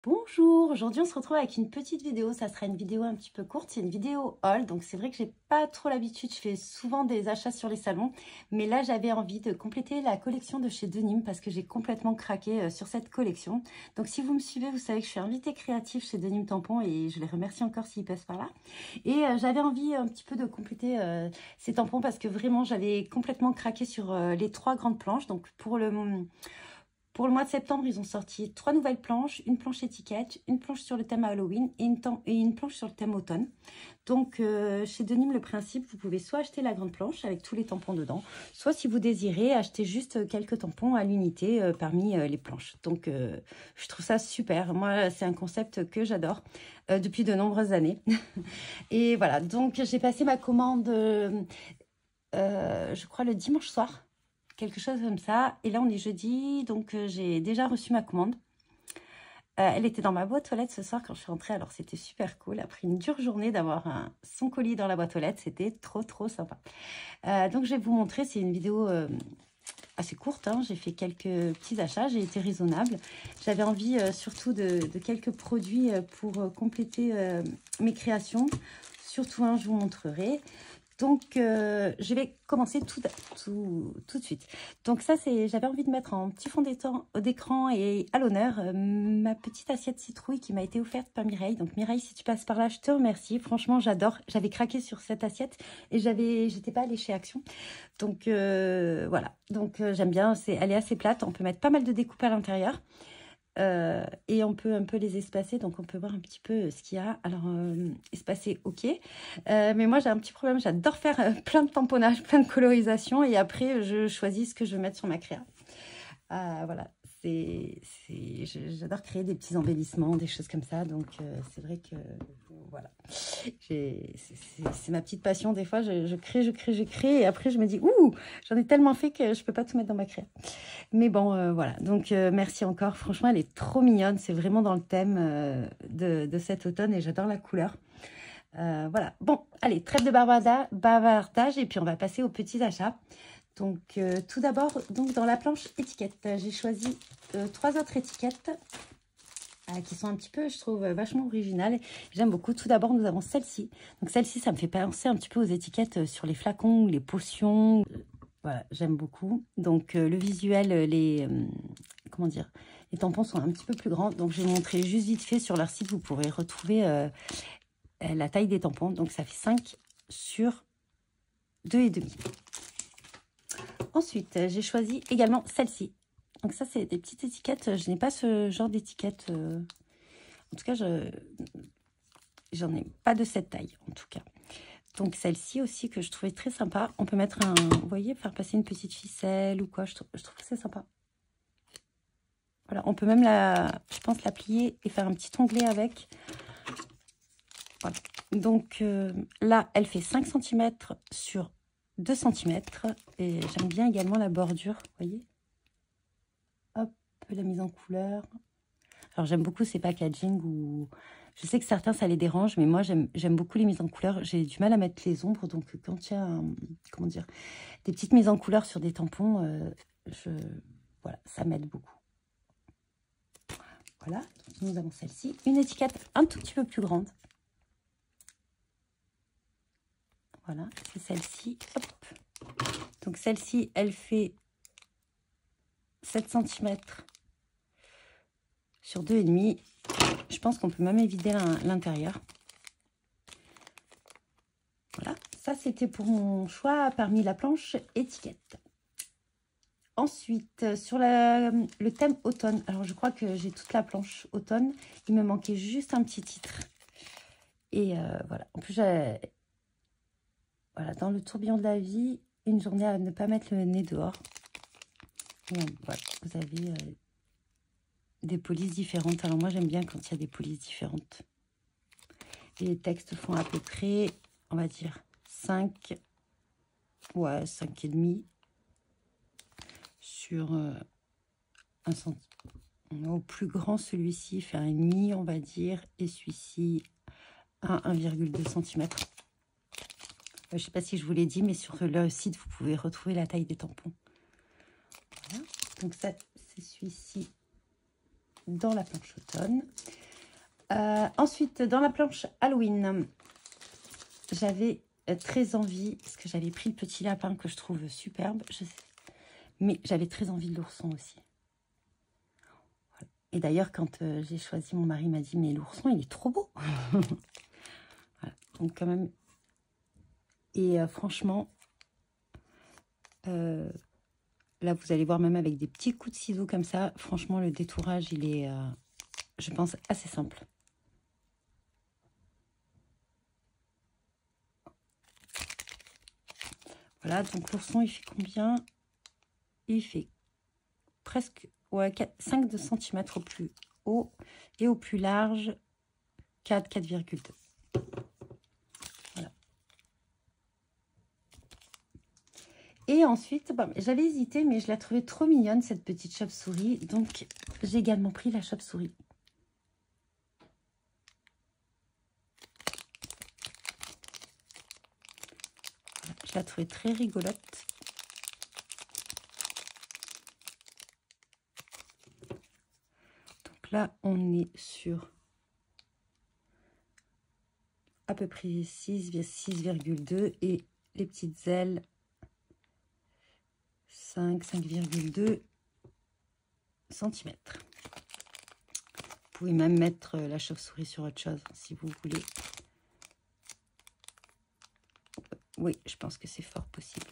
Bonjour, aujourd'hui on se retrouve avec une petite vidéo, ça sera une vidéo un petit peu courte, c'est une vidéo haul, donc c'est vrai que j'ai pas trop l'habitude, je fais souvent des achats sur les salons, mais là j'avais envie de compléter la collection de chez Denim parce que j'ai complètement craqué sur cette collection. Donc si vous me suivez, vous savez que je suis invitée créative chez Denim Tampon et je les remercie encore s'ils passent par là. Et j'avais envie un petit peu de compléter ces tampons parce que vraiment j'avais complètement craqué sur les 3 grandes planches, donc pour le mois de septembre, ils ont sorti 3 nouvelles planches, une planche étiquette, une planche sur le thème Halloween et une planche sur le thème automne. Donc, chez Denim, le principe, vous pouvez soit acheter la grande planche avec tous les tampons dedans, soit si vous désirez, acheter juste quelques tampons à l'unité parmi les planches. Donc, je trouve ça super. Moi, c'est un concept que j'adore depuis de nombreuses années. Et voilà, donc j'ai passé ma commande, je crois, le dimanche soir. Quelque chose comme ça. Et là, on est jeudi, donc j'ai déjà reçu ma commande. Elle était dans ma boîte aux lettres ce soir quand je suis rentrée, alors c'était super cool. Après une dure journée d'avoir son colis dans la boîte aux lettres, c'était trop sympa. Donc je vais vous montrer, c'est une vidéo assez courte, hein. J'ai fait quelques petits achats, j'ai été raisonnable. J'avais envie surtout de quelques produits pour compléter mes créations. Surtout un, je vous montrerai. Donc, je vais commencer tout de suite. Donc ça, j'avais envie de mettre en petit fond d'écran et à l'honneur ma petite assiette citrouille qui m'a été offerte par Mireille. Donc Mireille, si tu passes par là, je te remercie. Franchement, j'adore. J'avais craqué sur cette assiette et j'étais pas allée chez Action. Donc voilà. Donc j'aime bien. Elle est assez plate. On peut mettre pas mal de découpes à l'intérieur. Et on peut un peu les espacer, donc on peut voir un petit peu ce qu'il y a. Alors, espacer, ok. Mais moi, j'ai un petit problème. J'adore faire plein de tamponnage, plein de colorisation. Et après, je choisis ce que je veux mettre sur ma créa. Voilà. J'adore créer des petits embellissements, des choses comme ça. Donc, c'est vrai que, voilà. C'est ma petite passion. Des fois, je crée. Et après, je me dis, ouh, j'en ai tellement fait que je peux pas tout mettre dans ma créa. Mais bon, voilà. Donc, merci encore. Franchement, elle est trop mignonne. C'est vraiment dans le thème de cet automne et j'adore la couleur. Voilà. Bon, allez, trêve de bavardage et puis on va passer aux petits achats. Donc, tout d'abord, donc dans la planche étiquette, j'ai choisi 3 autres étiquettes qui sont un petit peu, je trouve, vachement originales. J'aime beaucoup. Tout d'abord, nous avons celle-ci. Donc, celle-ci, ça me fait penser un petit peu aux étiquettes sur les flacons, les potions. Voilà, j'aime beaucoup. Donc, le visuel, comment dire, les tampons sont un petit peu plus grands. Donc, je vais vous montrer juste vite fait sur leur site. Vous pourrez retrouver la taille des tampons. Donc, ça fait 5 sur 2,5. Ensuite, j'ai choisi également celle-ci. Donc, ça, c'est des petites étiquettes. Je n'ai pas ce genre d'étiquette. En tout cas, j'en ai pas de cette taille, en tout cas. Donc, celle-ci aussi que je trouvais très sympa. On peut mettre vous voyez, faire passer une petite ficelle ou quoi. Je trouve que c'est sympa. Voilà, on peut même je pense, la plier et faire un petit onglet avec. Voilà. Donc, là, elle fait 5 cm sur 2 cm. Et j'aime bien également la bordure, vous voyez. Hop, la mise en couleur. Alors, j'aime beaucoup ces packaging où... Je sais que certains, ça les dérange, mais moi, j'aime beaucoup les mises en couleur. J'ai du mal à mettre les ombres, donc quand il y a, comment dire, des petites mises en couleur sur des tampons, voilà, ça m'aide beaucoup. Voilà, donc nous avons celle-ci. Une étiquette un tout petit peu plus grande. Voilà, c'est celle-ci. Donc, celle-ci, elle fait 7 cm sur 2,5. Je pense qu'on peut même évider l'intérieur. Voilà, ça c'était pour mon choix parmi la planche étiquette. Ensuite, sur le thème automne, alors je crois que j'ai toute la planche automne. Il me manquait juste un petit titre. Et voilà, en plus, voilà, dans le tourbillon de la vie, une journée à ne pas mettre le nez dehors. Et voilà, vous avez des polices différentes. Alors moi, j'aime bien quand il y a des polices différentes. Et les textes font à peu près, on va dire, 5, ouais, 5,5 sur 1 cm. Au plus grand, celui-ci fait 1,5, on va dire, et celui-ci à 1,2 cm. Je ne sais pas si je vous l'ai dit, mais sur le site, vous pouvez retrouver la taille des tampons. Voilà. Donc ça, c'est celui-ci dans la planche automne. Ensuite, dans la planche Halloween, j'avais très envie, parce que j'avais pris le petit lapin que je trouve superbe, mais j'avais très envie de l'ourson aussi. Voilà. Et d'ailleurs, quand j'ai choisi, mon mari m'a dit, mais l'ourson, il est trop beau. Voilà. Donc quand même, et franchement, là, vous allez voir, même avec des petits coups de ciseaux comme ça, franchement, le détourage, il est, je pense, assez simple. Voilà, donc l'ourson, il fait combien? Il fait presque 5 cm au plus haut et au plus large 4,2. Voilà. Et ensuite, bon, j'avais hésité, mais je la trouvais trop mignonne, cette petite chauve-souris. Donc, j'ai également pris la chauve-souris. Voilà, je la trouvais très rigolote. Donc là, on est sur à peu près 6,2 et les petites ailes 5,2 cm. Vous pouvez même mettre la chauve-souris sur autre chose si vous voulez. Oui, je pense que c'est fort possible.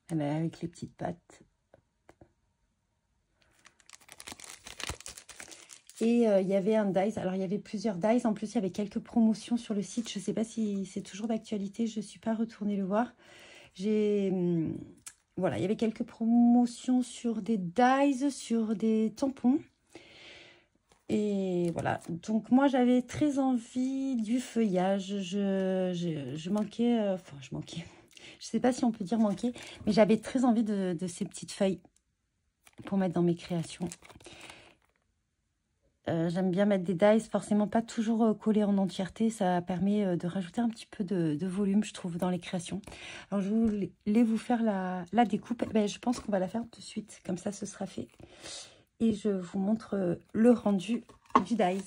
Avec les petites pattes. Et il y avait un dies. Alors, il y avait plusieurs dies. En plus, il y avait quelques promotions sur le site. Je ne sais pas si c'est toujours d'actualité. Je ne suis pas retournée le voir. Voilà, il y avait quelques promotions sur des dies, sur des tampons. Et voilà. Donc, moi, j'avais très envie du feuillage. Je manquais... Enfin, je manquais. Je ne sais pas si on peut dire manquer. Mais j'avais très envie de ces petites feuilles pour mettre dans mes créations. J'aime bien mettre des dies, forcément pas toujours collés en entièreté. Ça permet de rajouter un petit peu de volume, je trouve, dans les créations. Alors, je voulais vous faire la découpe. Ben, je pense qu'on va la faire de suite. Comme ça, ce sera fait. Et je vous montre le rendu du dies.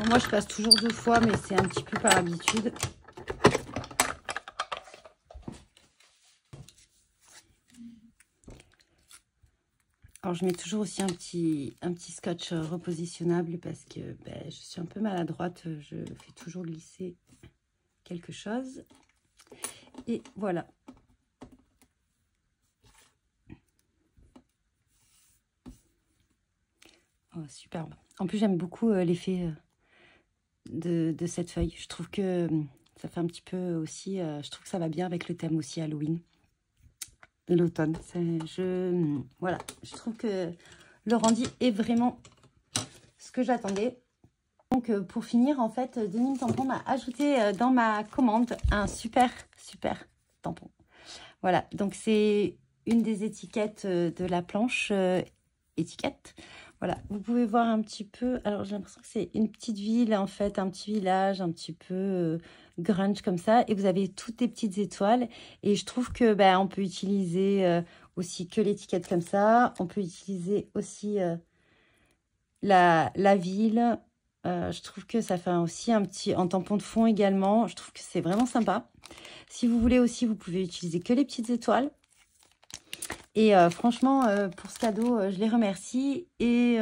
Moi, je passe toujours 2 fois, mais c'est un petit peu par habitude. Alors, je mets toujours aussi un petit scotch repositionnable parce que je suis un peu maladroite. Je fais toujours glisser quelque chose. Et voilà. Oh, superbe. En plus, j'aime beaucoup l'effet de cette feuille. Je trouve que ça fait un petit peu aussi... je trouve que ça va bien avec le thème aussi Halloween et l'automne. Voilà, je trouve que le rendu est vraiment ce que j'attendais. Donc, pour finir, en fait, Denim Tampon m'a ajouté dans ma commande un super tampon. Voilà, donc c'est une des étiquettes de la planche étiquette. Voilà, vous pouvez voir un petit peu. Alors, j'ai l'impression que c'est une petite ville, en fait, un petit village, un petit peu grunge comme ça. Et vous avez toutes des petites étoiles. Et je trouve que on peut utiliser aussi que l'étiquette comme ça. On peut utiliser aussi la ville. Je trouve que ça fait aussi un petit en tampon de fond également. Je trouve que c'est vraiment sympa. Si vous voulez aussi, vous pouvez utiliser que les petites étoiles. Et franchement, pour ce cadeau, je les remercie. Et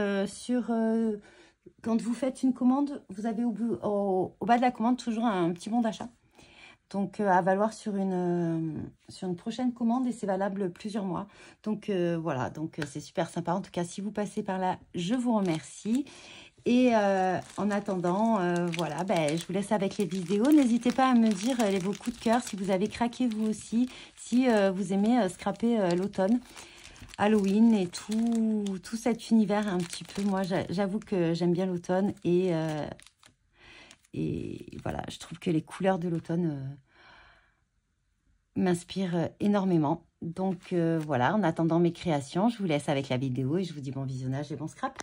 quand vous faites une commande, vous avez au bas de la commande toujours un petit bon d'achat. Donc, à valoir sur une prochaine commande et c'est valable plusieurs mois. Donc, voilà, donc c'est super sympa. En tout cas, si vous passez par là, je vous remercie. Et en attendant, voilà, ben, je vous laisse avec les vidéos. N'hésitez pas à me dire vos coups de cœur, si vous avez craqué vous aussi, si vous aimez scraper l'automne, Halloween et tout cet univers un petit peu. Moi, j'avoue que j'aime bien l'automne et voilà, je trouve que les couleurs de l'automne m'inspirent énormément. Donc voilà, en attendant mes créations, je vous laisse avec la vidéo et je vous dis bon visionnage et bon scrap.